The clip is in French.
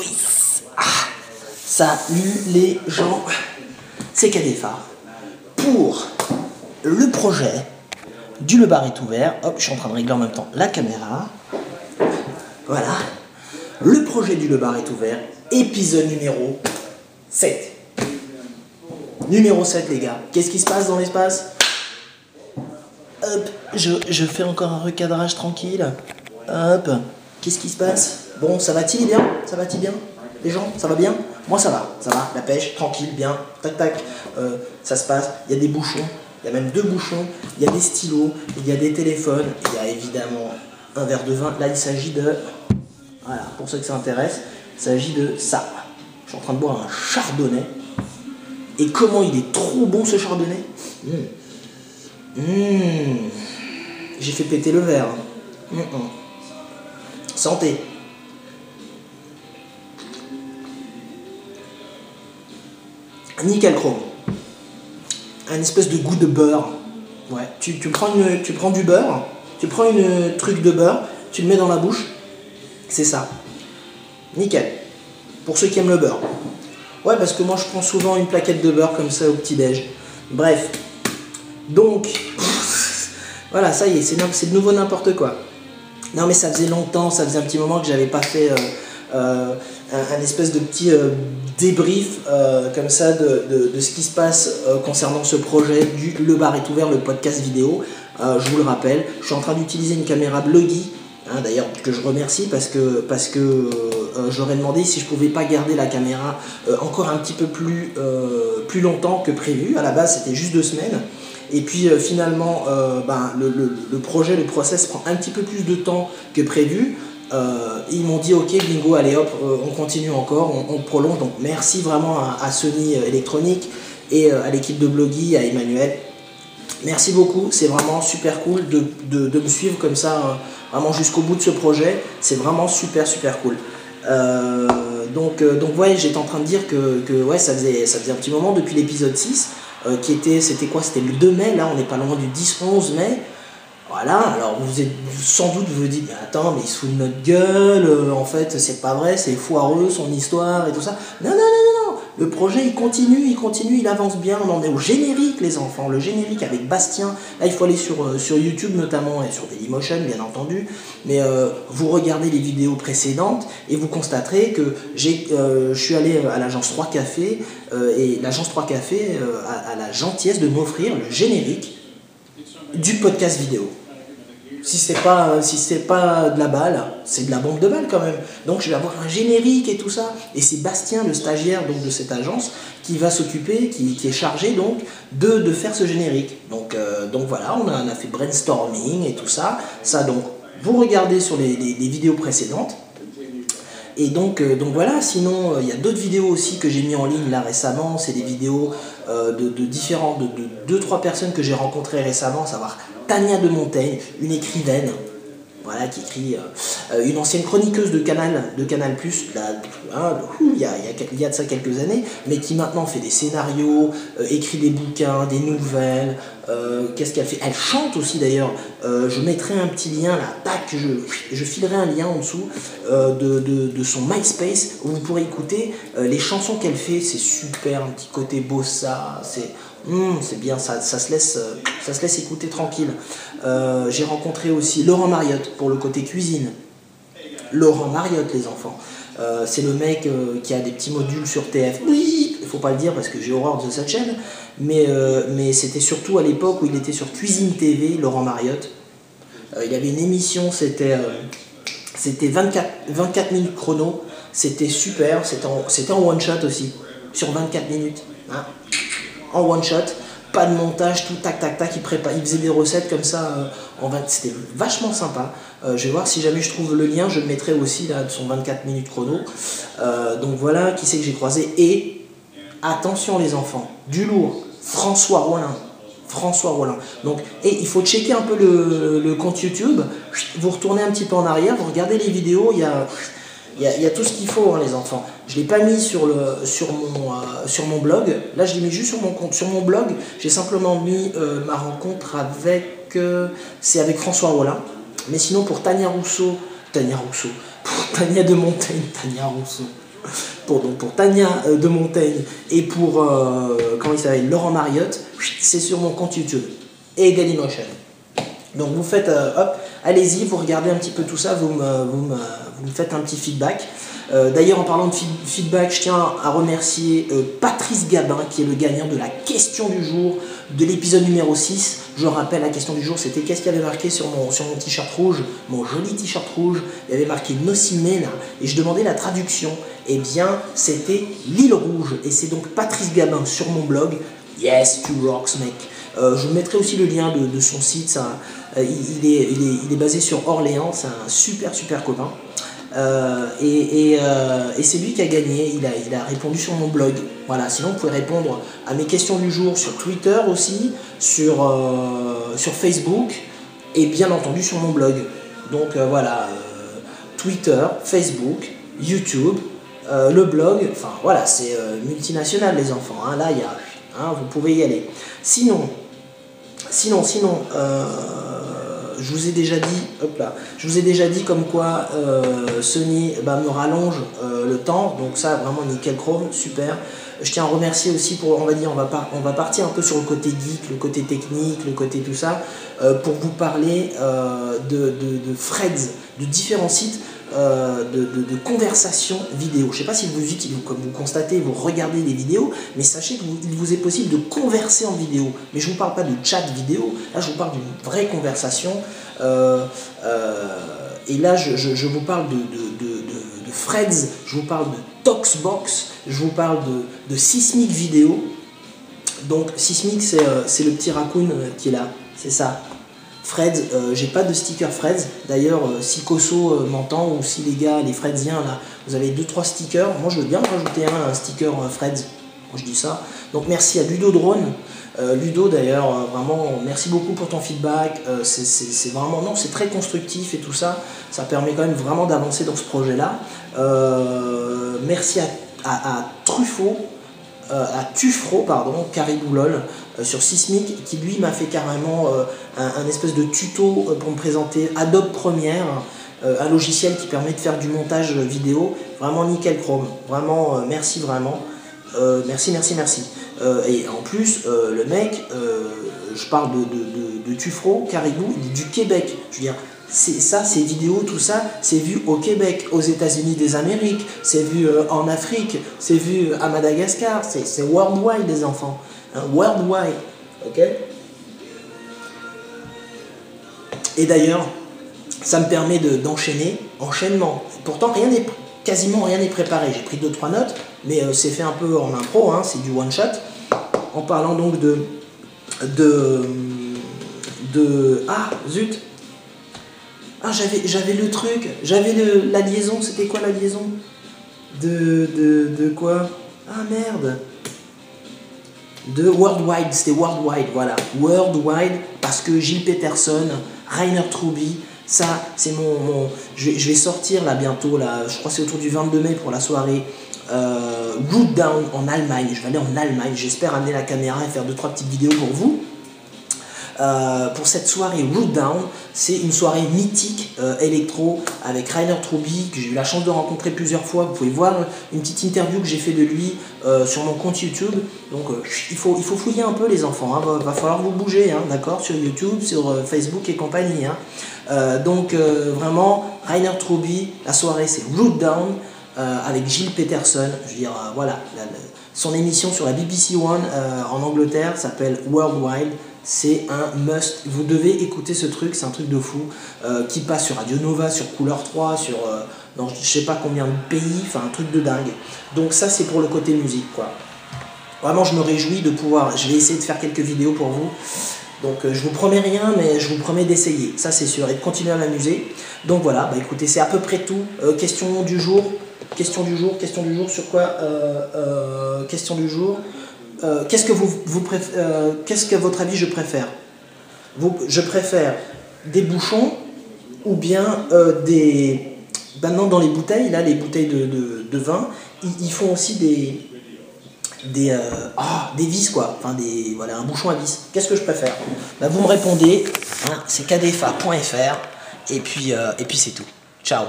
Oui. Ah. Salut les gens, c'est Kadefa pour le projet du Le Bar est ouvert. Hop, je suis en train de régler en même temps la caméra. Voilà. Le projet du Le Bar est ouvert, épisode numéro 7. Numéro 7 les gars. Qu'est-ce qui se passe dans l'espace? Hop, je fais encore un recadrage tranquille. Hop, qu'est-ce qui se passe? Bon, ça va-t-il bien? Ça va-t-il bien? Les gens, ça va bien? Moi ça va, la pêche, tranquille, bien, tac tac, ça se passe, il y a des bouchons, il y a même 2 bouchons, il y a des stylos, il y a des téléphones, il y a évidemment un verre de vin. Là il s'agit de, voilà, pour ceux que ça intéresse, il s'agit de ça. Je suis en train de boire un chardonnay, et comment il est trop bon ce chardonnay. J'ai fait péter le verre. Santé. Nickel chrome. Un espèce de goût de beurre. Ouais. Tu prends du beurre, tu prends une truc de beurre, tu le mets dans la bouche. C'est ça. Nickel. Pour ceux qui aiment le beurre. Ouais, parce que moi je prends souvent une plaquette de beurre comme ça au petit-déj. Bref. Donc, voilà, ça y est, c'est de nouveau n'importe quoi. Non mais ça faisait longtemps, ça faisait un petit moment que j'avais pas fait un espèce de petit débrief comme ça de ce qui se passe concernant ce projet du Le Bar est ouvert, le podcast vidéo. Je vous le rappelle, je suis en train d'utiliser une caméra Blogi, d'ailleurs que je remercie parce que j'aurais demandé si je pouvais pas garder la caméra encore un petit peu plus longtemps que prévu. À la base c'était juste 2 semaines. Et puis finalement, le projet, le process prend un petit peu plus de temps que prévu. Ils m'ont dit ok bingo, allez hop, on continue encore, on prolonge. Donc merci vraiment à Sony Electronics et à l'équipe de Blogi, à Emmanuel. Merci beaucoup, c'est vraiment super cool de me suivre comme ça, vraiment jusqu'au bout de ce projet. C'est vraiment super cool. Donc ouais, j'étais en train de dire que ouais, ça faisait un petit moment depuis l'épisode 6. C'était quoi? C'était le 2 mai, là on n'est pas loin du 10-11 mai. Voilà, alors sans doute vous vous dites, mais attends, mais il se fout de notre gueule, en fait c'est pas vrai, c'est foireux son histoire et tout ça. Non, le projet il continue, il avance bien, on en est au générique les enfants, le générique avec Bastien. Là il faut aller sur YouTube notamment et sur Dailymotion bien entendu, mais vous regardez les vidéos précédentes et vous constaterez que je suis allé à l'agence 3 Cafés et l'agence 3 Cafés a la gentillesse de m'offrir le générique du podcast vidéo. Si c'est pas de la balle, c'est de la bombe de balle quand même. Donc je vais avoir un générique et tout ça. Et c'est Bastien, le stagiaire donc, de cette agence, qui va s'occuper, qui est chargé donc de faire ce générique. Donc voilà, on a fait brainstorming et tout ça. Ça donc, vous regardez sur les vidéos précédentes. Et donc voilà, sinon il y a d'autres vidéos aussi que j'ai mis en ligne là récemment. C'est des vidéos de 2-3 personnes que j'ai rencontrées récemment, à savoir Tania de Montaigne, une écrivaine, voilà, qui écrit une ancienne chroniqueuse de Canal+, il y a de ça quelques années, mais qui maintenant fait des scénarios, écrit des bouquins, des nouvelles. Qu'est-ce qu'elle fait? Elle chante aussi d'ailleurs. Je mettrai un petit lien là, tac, je filerai un lien en dessous de son MySpace où vous pourrez écouter les chansons qu'elle fait. C'est super, un petit côté bossa, c'est bien, ça se laisse écouter tranquille. J'ai rencontré aussi Laurent Mariotte pour le côté cuisine. Laurent Mariotte les enfants. C'est le mec qui a des petits modules sur TF. Oui, il faut pas le dire parce que j'ai horreur de cette chaîne, mais c'était surtout à l'époque où il était sur Cuisine TV, Laurent Mariotte. Il avait une émission, c'était 24 minutes chrono, c'était super, c'était en one shot aussi, sur 24 minutes. En one shot, pas de montage, tout tac, il faisait des recettes comme ça, c'était vachement sympa. Je vais voir si jamais je trouve le lien, je le mettrai aussi là de son 24 minutes chrono. Donc voilà, qui c'est que j'ai croisé. Et attention les enfants, du lourd, François Rollin. Donc, et il faut checker un peu le compte YouTube, vous retournez un petit peu en arrière, vous regardez les vidéos, il y a tout ce qu'il faut les enfants. Je ne l'ai pas mis sur mon blog, là je l'ai mis juste sur mon compte. Sur mon blog, j'ai simplement mis ma rencontre avec François Rollin. Mais sinon pour Tania de Montaigne, Tania Rousseau. donc pour Tania de Montaigne et pour comment il s'appelle, Laurent Mariotte, c'est sur mon compte YouTube et Dailymotion. Donc vous faites, hop, allez-y, vous regardez un petit peu tout ça, vous me faites un petit feedback. D'ailleurs, en parlant de feedback, je tiens à remercier Patrice Gabin, qui est le gagnant de la question du jour de l'épisode numéro 6. Je rappelle, la question du jour, c'était qu'est-ce qu'il y avait marqué sur mon t-shirt rouge, mon joli t-shirt rouge. Il y avait marqué Nocimena, et je demandais la traduction. Eh bien, c'était l'île rouge, et c'est donc Patrice Gabin sur mon blog. Yes, tu rocks, mec. Je vous mettrai aussi le lien de son site. Ça, il est basé sur Orléans, c'est un super copain. Et c'est lui qui a gagné, il a répondu sur mon blog. Voilà, sinon vous pouvez répondre à mes questions du jour sur Twitter aussi, sur Facebook et bien entendu sur mon blog. Donc voilà, Twitter, Facebook, YouTube, le blog, enfin voilà, c'est multinational les enfants, hein, là il y a, vous pouvez y aller. Sinon, je vous ai déjà dit, hop là, je vous ai déjà dit comme quoi Sony me rallonge le temps, donc ça vraiment nickel chrome, super. Je tiens à remercier aussi pour, on va partir un peu sur le côté geek, le côté technique, le côté tout ça, pour vous parler de threads, de différents sites de conversation vidéo. Je ne sais pas si comme vous constatez, vous regardez des vidéos, mais sachez qu'il vous est possible de converser en vidéo. Mais je ne vous parle pas de chat vidéo, là je vous parle d'une vraie conversation. Et là je vous parle de Threads, je vous parle de Talksbox, je vous parle de Sismic Vidéo. Donc Sismic, c'est le petit raccoon qui est là, c'est ça. Threads, j'ai pas de sticker Threads. D'ailleurs, si Koso m'entend, ou si les gars, les Threadsiens, là, vous avez 2-3 stickers, moi je veux bien rajouter un sticker Threads. Moi je dis ça. Donc merci à Ludo Drone. Ludo d'ailleurs, vraiment, merci beaucoup pour ton feedback. C'est vraiment, non, c'est très constructif et tout ça. Ça permet quand même vraiment d'avancer dans ce projet-là. Merci à Truffaut. À Tufro, pardon, Caribou LOL, sur Sismic, qui lui m'a fait carrément un espèce de tuto pour me présenter Adobe Premiere, un logiciel qui permet de faire du montage vidéo, vraiment nickel chrome, vraiment merci vraiment, merci. Et en plus, le mec, je parle de Tufro, Caribou, il est du Québec, je veux dire, ces vidéos, tout ça, c'est vu au Québec, aux États-Unis des Amériques, c'est vu en Afrique, c'est vu à Madagascar, c'est worldwide les enfants, hein, worldwide, ok. Et d'ailleurs, ça me permet enchaînement. Pourtant, quasiment rien n'est préparé. J'ai pris 2-3 notes, mais c'est fait un peu en impro, hein, c'est du one shot. En parlant donc ah zut. Ah, j'avais le truc, j'avais la liaison, c'était quoi la liaison de quoi? Ah merde. De Worldwide, c'était Worldwide, voilà. Worldwide, parce que Gilles Peterson, Rainer Truby, ça, c'est je vais sortir là bientôt, là, je crois que c'est autour du 22 mai pour la soirée Root Down en Allemagne. Je vais aller en Allemagne, j'espère amener la caméra et faire 2-3 petites vidéos pour vous. Pour cette soirée Root Down, c'est une soirée mythique électro avec Rainer Truby, que j'ai eu la chance de rencontrer plusieurs fois. Vous pouvez voir une petite interview que j'ai fait de lui sur mon compte YouTube. Donc il faut fouiller un peu les enfants, hein. Va falloir vous bouger, hein, d'accord, sur YouTube, sur Facebook et compagnie, hein. Donc vraiment, Rainer Truby, la soirée c'est Root Down avec Gilles Peterson. Je veux dire, voilà, son émission sur la BBC One en Angleterre s'appelle Worldwide. C'est un must, vous devez écouter ce truc, c'est un truc de fou, qui passe sur Radio Nova, sur Couleur 3, sur dans je sais pas combien de pays, enfin un truc de dingue. Donc ça c'est pour le côté musique, quoi. Vraiment je me réjouis de pouvoir, je vais essayer de faire quelques vidéos pour vous. Donc je vous promets rien, mais je vous promets d'essayer, ça c'est sûr, et de continuer à m'amuser. Donc voilà, bah écoutez, c'est à peu près tout. Question du jour sur quoi question du jour. Qu'est-ce que votre avis je préfère? Je préfère des bouchons ou bien des... Maintenant dans les bouteilles, là les bouteilles de vin, ils font aussi des vis, quoi. Enfin voilà, un bouchon à vis. Qu'est-ce que je préfère? Bah, vous me répondez, hein, c'est kdfa.fr et puis c'est tout. Ciao.